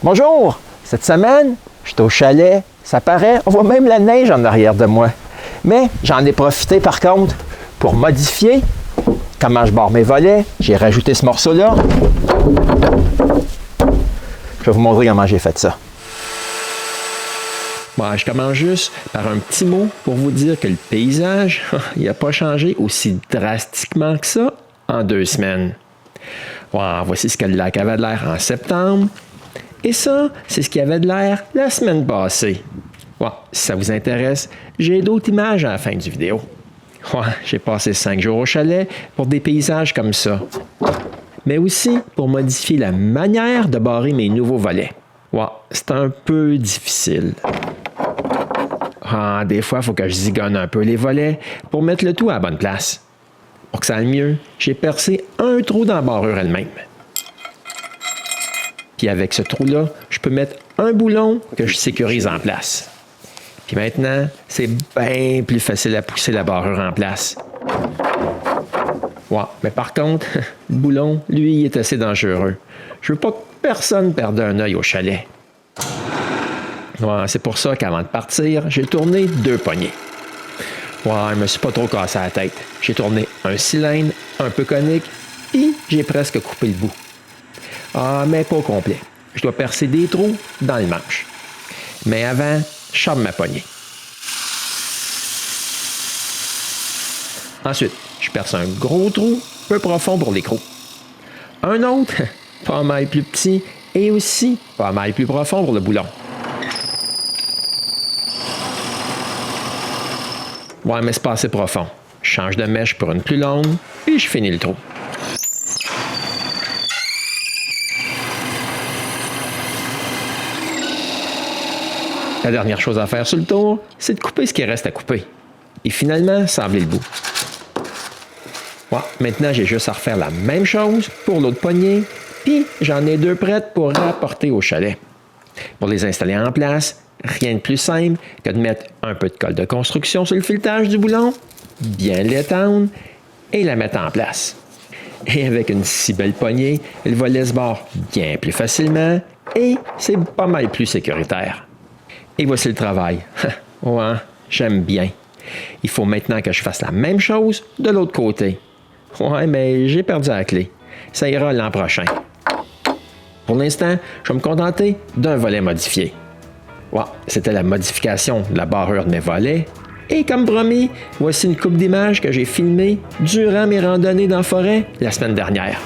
Bonjour! Cette semaine, je suis au chalet. Ça paraît, on voit même la neige en arrière de moi. Mais j'en ai profité par contre pour modifier comment je barre mes volets. J'ai rajouté ce morceau-là. Je vais vous montrer comment j'ai fait ça. Bon, je commence juste par un petit mot pour vous dire que le paysage, il n'a pas changé aussi drastiquement que ça en 2 semaines. Bon, voici ce que le lac avait de l'air en septembre. Et ça, c'est ce qui avait de l'air la semaine passée. Bon, si ça vous intéresse, j'ai d'autres images à la fin du vidéo. Ouais, j'ai passé 5 jours au chalet pour des paysages comme ça. Mais aussi pour modifier la manière de barrer mes nouveaux volets. Ouais, c'est un peu difficile. Ah, des fois, il faut que je zigonne un peu les volets pour mettre le tout à la bonne place. Pour que ça aille mieux, j'ai percé un trou dans la barrure elle-même. Puis avec ce trou-là, je peux mettre un boulon que je sécurise en place. Puis maintenant, c'est bien plus facile à pousser la barrure en place. Ouais, mais par contre, le boulon, lui, il est assez dangereux. Je veux pas que personne perde un œil au chalet. Ouais, c'est pour ça qu'avant de partir, j'ai tourné 2 poignées. Ouais, je me suis pas trop cassé la tête. J'ai tourné un cylindre un peu conique, puis j'ai presque coupé le bout. Ah, mais pas au complet. Je dois percer des trous dans le manche. Mais avant, je charme ma poignée. Ensuite, je perce un gros trou peu profond pour l'écrou. Un autre, pas mal plus petit, et aussi pas mal plus profond pour le boulon. Ouais, mais c'est pas assez profond. Je change de mèche pour une plus longue, puis je finis le trou. La dernière chose à faire sur le tour, c'est de couper ce qui reste à couper. Et finalement, sabler le bout. Ouais, maintenant, j'ai juste à refaire la même chose pour l'autre poignée, puis j'en ai 2 prêtes pour rapporter au chalet. Pour les installer en place, rien de plus simple que de mettre un peu de colle de construction sur le filetage du boulon, bien l'étendre et la mettre en place. Et avec une si belle poignée, le volet se barre bien plus facilement et c'est pas mal plus sécuritaire. Et voici le travail. Ouais, j'aime bien. Il faut maintenant que je fasse la même chose de l'autre côté. Ouais, mais j'ai perdu la clé. Ça ira l'an prochain. Pour l'instant, je vais me contenter d'un volet modifié. Ouais, c'était la modification de la barrure de mes volets. Et comme promis, voici une coupe d'images que j'ai filmées durant mes randonnées dans la forêt la semaine dernière.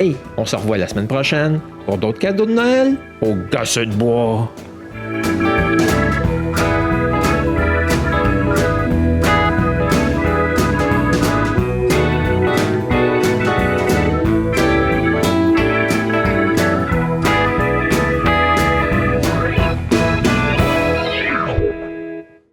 Et on se revoit la semaine prochaine pour d'autres cadeaux de Noël au Gosseux de bois.